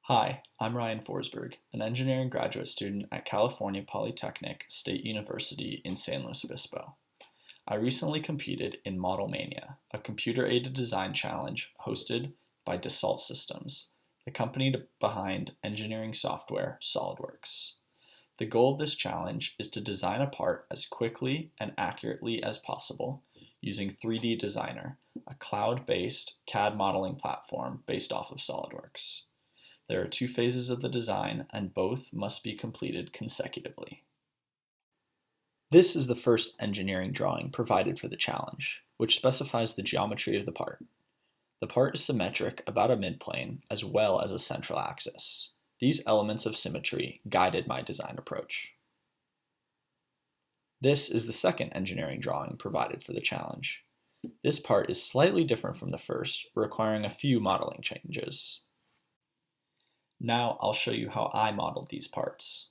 Hi, I'm Ryan Forsberg, an engineering graduate student at California Polytechnic State University in San Luis Obispo. I recently competed in Model Mania, a computer-aided design challenge hosted by Dassault Systems, the company behind engineering software SolidWorks. The goal of this challenge is to design a part as quickly and accurately as possible using 3D Designer, a cloud-based CAD modeling platform based off of SolidWorks. There are two phases of the design, and both must be completed consecutively. This is the first engineering drawing provided for the challenge, which specifies the geometry of the part. The part is symmetric about a midplane as well as a central axis. These elements of symmetry guided my design approach. This is the second engineering drawing provided for the challenge. This part is slightly different from the first, requiring a few modeling changes. Now I'll show you how I modeled these parts.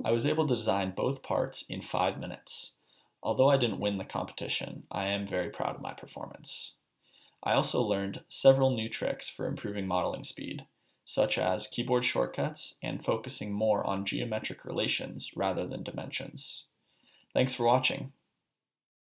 I was able to design both parts in 5 minutes. Although I didn't win the competition, I am very proud of my performance. I also learned several new tricks for improving modeling speed, such as keyboard shortcuts and focusing more on geometric relations rather than dimensions. Thanks for watching.